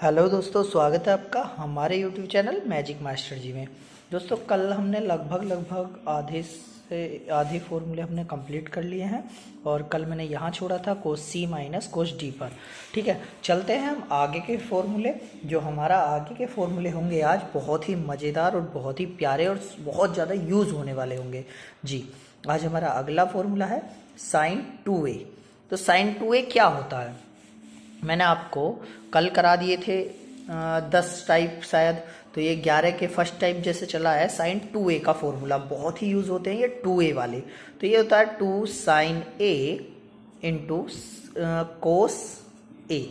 Hello दोस्तों, स्वागत है आपका हमारे यूट्यूब चैनल मैजिक मास्टर जी में। दोस्तों कल हमने लगभग आधे फॉर्मूले हमने कंप्लीट कर लिए हैं और कल मैंने यहाँ छोड़ा था कोस सी माइनस कोस डी पर। ठीक है, चलते हैं हम आगे के फॉर्मूले। जो हमारा आगे के फॉर्मूले होंगे आज बहुत ही मज़ेदार और बहुत ही प्यारे और बहुत ज़्यादा यूज़ होने वाले होंगे जी। आज हमारा अगला फॉर्मूला है साइन 2a। तो साइन 2a क्या होता है मैंने आपको कल करा दिए थे 10 टाइप शायद। तो ये 11 के फर्स्ट टाइप जैसे चला है साइन 2a का फॉर्मूला बहुत ही यूज़ होते हैं ये 2a वाले। तो ये होता है 2 sine a into cos a।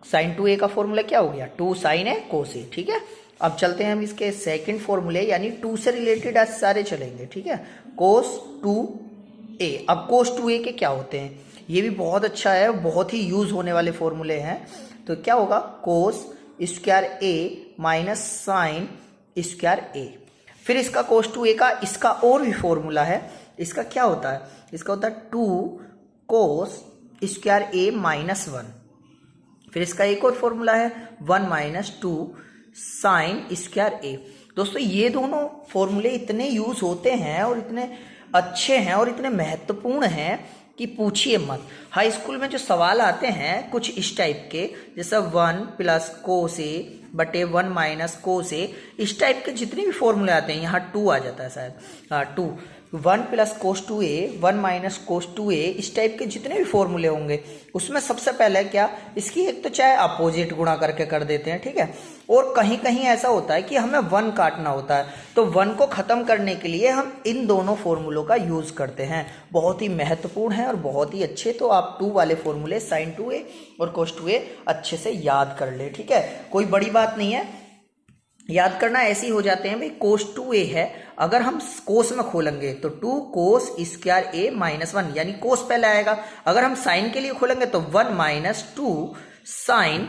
Sine 2a का फॉर्मूला क्या हो गया 2 साइन a कोस a। ठीक है, अब चलते हैं हम इसके सेकंड फॉर्मूले यानी 2 से रिलेटेड आज सारे चलेंगे। ठीक है, कोस 2a। अब कोस 2a के क्या होते हैं ये भी बहुत अच्छा है, बहुत ही यूज होने वाले फॉर्मूले हैं। तो क्या होगा कोस स्क्वायर ए माइनस साइन स्क्वायर ए। फिर इसका कोस 2a का इसका और भी फॉर्मूला है। इसका क्या होता है, इसका होता है 2 कोस स्क्वायर ए माइनस 1। फिर इसका एक और फॉर्मूला है 1 माइनस 2 साइन स्क्वायर ए। दोस्तों ये दोनों फॉर्मूले इतने यूज होते हैं और इतने अच्छे हैं और इतने महत्वपूर्ण हैं कि पूछिए मत। हाई स्कूल में जो सवाल आते हैं कुछ इस टाइप के, जैसा 1 प्लस कोस ए बटे 1 माइनस कोस ए, इस टाइप के जितने भी फॉर्मूले आते हैं, यहाँ 2 आ जाता है शायद, हाँ 2, 1 plus cos 2a 1 minus cos 2a, इस टाइप के जितने भी फॉर्मूले होंगे उसमें सबसे पहले क्या इसकी एक तो चाहे अपोजिट गुणा करके कर देते हैं। ठीक है, और कहीं कहीं ऐसा होता है कि हमें 1 काटना होता है, तो 1 को खत्म करने के लिए हम इन दोनों फॉर्मूलों का यूज करते हैं। बहुत ही महत्वपूर्ण है और बहुत ही अच्छे। तो आप 2 वाले फॉर्मूले साइन 2a और कोस 2a अच्छे से याद कर ले। ठीक है, कोई बड़ी बात नहीं है, याद करना ऐसे ही हो जाते हैं भाई। कोस 2a है, अगर हम कोस में खोलेंगे तो 2 कोस स्क्वायर a माइनस 1 यानी कोस पहले आएगा। अगर हम साइन के लिए खोलेंगे तो 1 minus 2 sine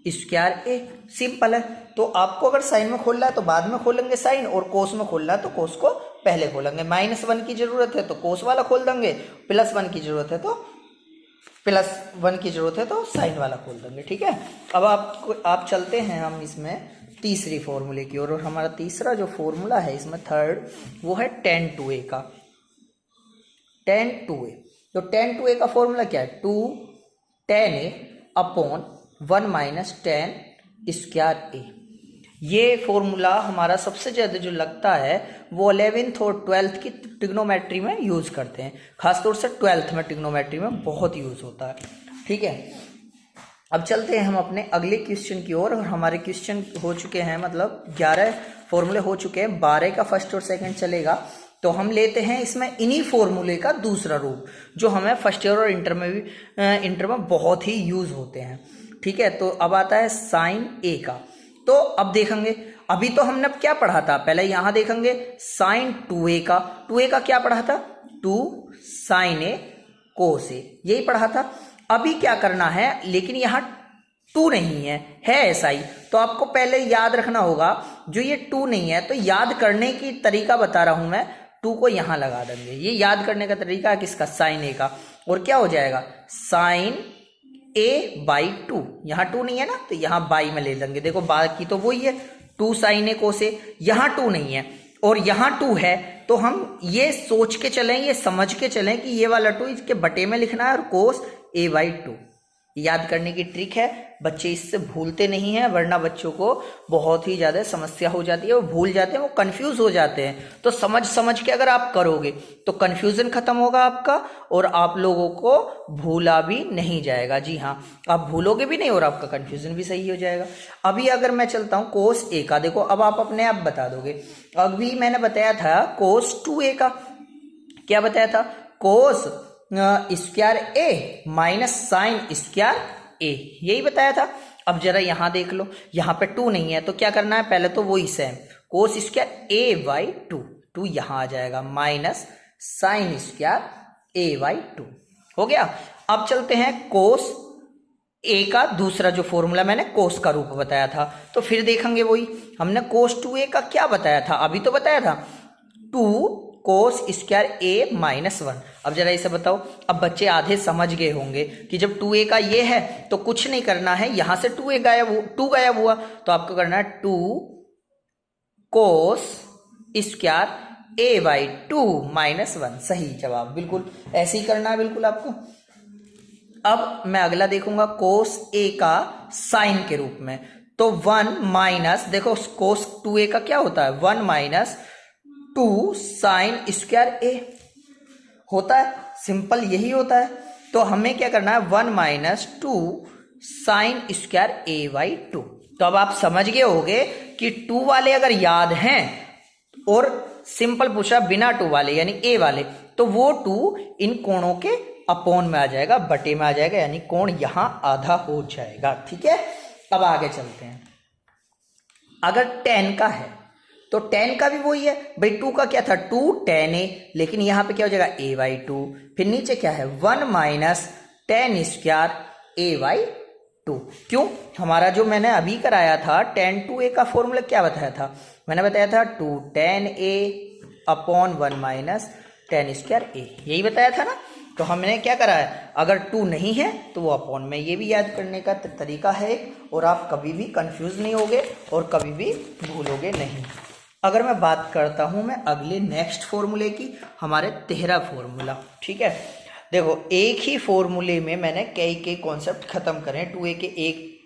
square a। Simple है। तो आपको अगर साइन में खोलना है तो बाद में खोलेंगे साइन, और कोस में खोलना है तो कोस को पहले खोलेंगे। -1 की जरूरत है तो कोस वाला खोल देंगे, +1 की जरूरत है तो +1 की जरूरत है तो साइन वाला खोल देंगे। ठीक है, अब आप चलते हैं हम इसमें तीसरी फॉर्मूले की ओर। और हमारा तीसरा जो फॉर्मूला है इसमें थर्ड वो है tan 2a का। tan 2a, तो tan 2a का फॉर्मूला क्या है 2 tan a upon 1 minus tan square a। ये फॉर्मूला हमारा सबसे ज़्यादा जो लगता है वो 11th और 12th की ट्रिग्नोमेट्री में यूज़ करते हैं, खासतौर से 12th में ट्रिग्नोमेट्री में बहुत यूज़ होता है। ठीक है, अब चलते हैं हम अपने अगले क्वेश्चन की ओर। और हमारे क्वेश्चन हो चुके हैं, मतलब 11 फॉर्मूले हो चुके हैं, 12 का फर्स्ट और सेकंड चलेगा। तो हम लेते हैं इसमें इन्हीं फॉर्मूले का दूसरा रूप जो हमें फर्स्ट ईयर और इंटर में बहुत ही यूज़ होते हैं। ठीक है, तो अब आता है साइन ए का। तो अब देखेंगे, अभी तो हमने क्या पढ़ा था, पहले यहां देखेंगे साइन 2a का। 2a का क्या पढ़ा था 2 साइन ए कोस ए, यही पढ़ा था। अभी क्या करना है, लेकिन यहां 2 नहीं है ऐसा ही। तो आपको पहले याद रखना होगा, जो ये 2 नहीं है तो याद करने की तरीका बता रहा हूं मैं। 2 को यहां लगा देंगे, ये याद करने का तरीका है किसका, साइन ए का। और क्या हो जाएगा साइन a/2, यहाँ 2 नहीं है ना तो यहाँ बाई में ले लेंगे। देखो बाकी तो वही है 2 साइन ए कोस ए, यहाँ 2 नहीं है और यहाँ 2 है। तो हम ये सोच के चलें, ये समझ के चलें कि ये वाला 2 इसके बटे में लिखना है और कोस a/2 याद करने की ट्रिक है। बच्चे इससे भूलते नहीं हैं, वरना बच्चों को बहुत ही ज़्यादा समस्या हो जाती है, वो भूल जाते हैं, वो कंफ्यूज हो जाते हैं। तो समझ के अगर आप करोगे तो कंफ्यूजन खत्म होगा आपका और आप लोगों को भूला भी नहीं जाएगा। जी हाँ, आप भूलोगे भी नहीं और आपका कंफ्यूजन भी सही हो जाएगा। अभी अगर मैं चलता हूँ कोस ए का, देखो अब आप अपने आप बता दोगे। अभी मैंने बताया था कोस 2a का, क्या बताया था कोस स्क्वायर ए माइनस साइन स्क्वायर ए, यही बताया था। अब जरा यहां देख लो, यहां पे 2 नहीं है तो क्या करना है, पहले तो वही सेम कोस स्क्वायर a/2, 2 यहां आ जाएगा माइनस साइन स्क्वायर a/2 हो गया। अब चलते हैं कोस ए का दूसरा जो फॉर्मूला मैंने कोस का रूप बताया था, तो फिर देखेंगे वही। हमने कोस 2a का क्या बताया था, अभी तो बताया था 2 कोस स्क्वायर ए माइनस 1। अब जरा इसे बताओ, अब बच्चे आधे समझ गए होंगे कि जब 2a का ये है तो कुछ नहीं करना है, यहां से 2 गायब हुआ तो आपको करना है 2 cos square A by 2 minus 1। सही जवाब, बिल्कुल ऐसे ही करना है बिल्कुल आपको। अब मैं अगला देखूंगा कोस ए का साइन के रूप में, तो 1 माइनस, देखो कोस 2a का क्या होता है 1 माइनस 2 साइन स्क्वायर ए होता है, सिंपल यही होता है। तो हमें क्या करना है 1 minus 2 sine square A by 2। तो अब आप समझ गए होंगे कि 2 वाले अगर याद हैं और सिंपल पूछा बिना 2 वाले यानी ए वाले, तो वो 2 इन कोणों के अपॉन में आ जाएगा, बटे में आ जाएगा, यानी कोण यहां आधा हो जाएगा। ठीक है, अब आगे चलते हैं। अगर tan का है तो tan का भी वही है भाई, 2 का क्या था 2 tan a, लेकिन यहां पे क्या हो जाएगा a बाई 2, फिर नीचे क्या है 1 minus tan square a by 2। क्यों, हमारा जो मैंने अभी कराया था tan 2a का फॉर्मूला क्या बताया था, मैंने बताया था 2 tan a upon 1 minus tan square a, यही बताया था ना। तो हमने क्या करा है, अगर 2 नहीं है तो वो अपॉन में, ये भी याद करने का तरीका है और आप कभी भी कंफ्यूज नहीं होगे और कभी भी भूलोगे नहीं। अगर मैं बात करता हूं मैं अगले नेक्स्ट फॉर्मूले की, हमारे 13 फॉर्मूला। ठीक है, देखो एक ही फॉर्मूले में मैंने कई कॉन्सेप्ट खत्म करे, 2a के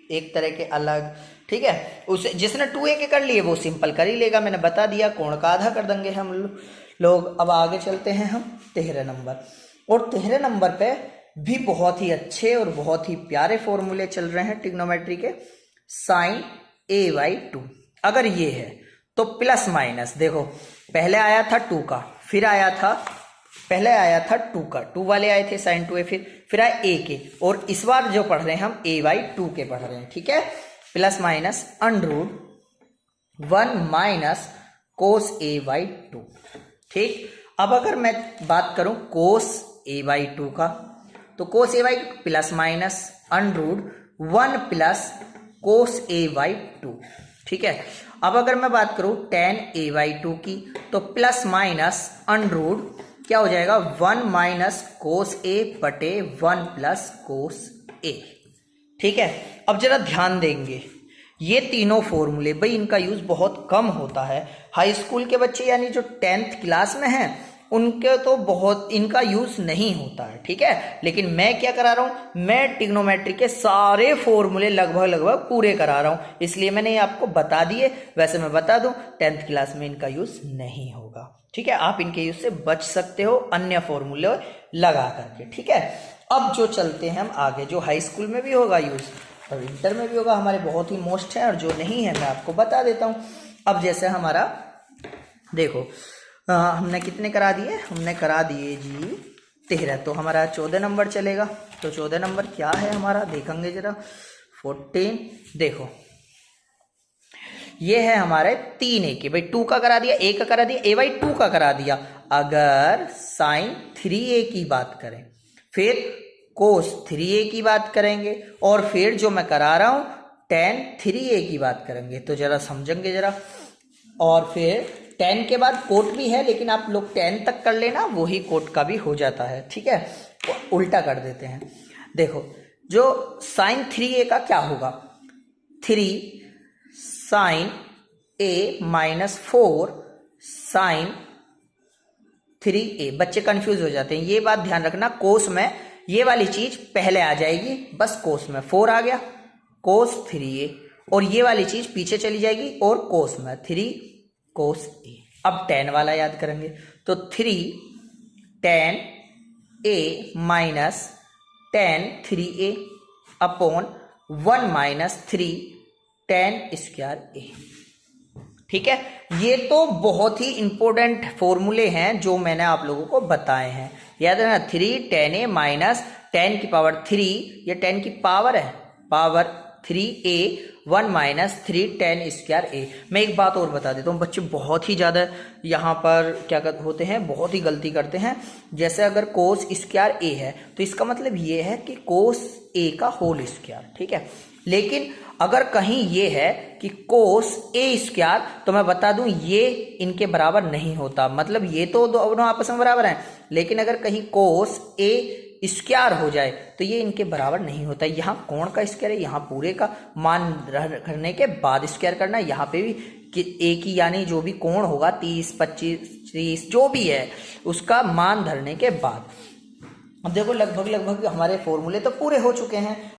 एक तरह के अलग। ठीक है, उसे जिसने 2a के कर लिए वो सिंपल कर ही लेगा, मैंने बता दिया कोण का आधा कर देंगे हम लोग। अब आगे चलते हैं हम 13 नंबर, और 13 नंबर पे भी बहुत ही अच्छे और बहुत ही प्यारे फॉर्मूले चल रहे हैं ट्रिग्नोमेट्री के। साइन a बाई 2 अगर ये है तो प्लस माइनस, देखो पहले आया था 2 का, फिर आया था पहले आया था 2 का, 2 वाले आए थे साइन 2a, फिर आए a के, और इस बार जो पढ़ रहे हैं हम a बाई 2 के पढ़ रहे हैं। ठीक है, plus minus under root 1 minus cos a by 2। ठीक, अब अगर मैं बात करूं कोस a बाई 2 का, तो कोस a by plus minus under root 1 plus cos a by 2। ठीक है, अब अगर मैं बात करूं tan a बाई 2 की, तो प्लस माइनस अंडररूट क्या हो जाएगा 1 माइनस कोस a बटे 1 प्लस कोस a। ठीक है, अब जरा ध्यान देंगे, ये तीनों फॉर्मूले भाई इनका यूज बहुत कम होता है। हाई स्कूल के बच्चे यानी जो 10th क्लास में हैं उनके तो बहुत इनका यूज नहीं होता है। ठीक है, लेकिन मैं क्या करा रहा हूं, मैं ट्रिग्नोमेट्री के सारे फॉर्मूले लगभग पूरे करा रहा हूं, इसलिए मैंने ये आपको बता दिए। वैसे मैं बता दूं 10th क्लास में इनका यूज नहीं होगा। ठीक है, आप इनके यूज से बच सकते हो अन्य फॉर्मूले लगा करके। ठीक है, अब जो चलते हैं हम आगे, जो हाई स्कूल में भी होगा यूज और इंटर में भी होगा, हमारे बहुत ही मोस्ट है, और जो नहीं है मैं आपको बता देता हूं। अब जैसे हमारा देखो हमने कितने करा दिए, हमने करा दिए जी 13, तो हमारा 14 नंबर चलेगा। तो 14 नंबर क्या है हमारा, देखेंगे जरा 14। देखो ये है हमारे 3a के, भाई 2 का करा दिया, a का करा दिया, a बाई 2 का करा दिया। अगर साइन 3a की बात करें, फिर कोस 3a की बात करेंगे, और फिर जो मैं करा रहा हूं tan 3a की बात करेंगे, तो जरा समझेंगे जरा। और फिर tan के बाद कोट भी है, लेकिन आप लोग tan तक कर लेना, वही कोट का भी हो जाता है। ठीक है, उल्टा कर देते हैं। देखो जो साइन 3a का क्या होगा, 3 sign a minus 4 sign 3a। बच्चे कंफ्यूज हो जाते हैं, ये बात ध्यान रखना, कोस में ये वाली चीज पहले आ जाएगी, बस कोस में 4 आ गया कोस 3a, और ये वाली चीज पीछे चली जाएगी और कोस में 3 कोस a। अब tan वाला याद करेंगे, तो 3 tan a minus tan 3a upon 1 minus 3 tan square a। ठीक है, ये तो बहुत ही इंपॉर्टेंट फॉर्मूले हैं जो मैंने आप लोगों को बताए हैं, याद रखना। 3 tan a माइनस 10 की पावर 3, ये 10 की पावर है, power 3a 1 - 3 tan square a। मैं एक बात और बता देता हूँ, बच्चे बहुत ही ज़्यादा यहाँ पर क्या होते हैं, बहुत ही गलती करते हैं। जैसे अगर कोस स्क्वायर a है तो इसका मतलब ये है कि कोस a का होल स्क्वायर, ठीक है। लेकिन अगर कहीं ये है कि कोस a स्क्वायर, तो मैं बता दूं ये इनके बराबर नहीं होता, मतलब ये तो दोनों आपस में बराबर हैं, लेकिन अगर कहीं कोस a स्क्वायर हो जाए तो ये इनके बराबर नहीं होता। यहाँ कोण का स्क्वायर है, यहाँ पूरे का मान करने के बाद स्क्वायर करना है। यहाँ पे भी कि a की यानी जो भी कोण होगा 30 25 30 जो भी है उसका मान धरने के बाद। अब देखो लगभग हमारे फॉर्मूले तो पूरे हो चुके हैं।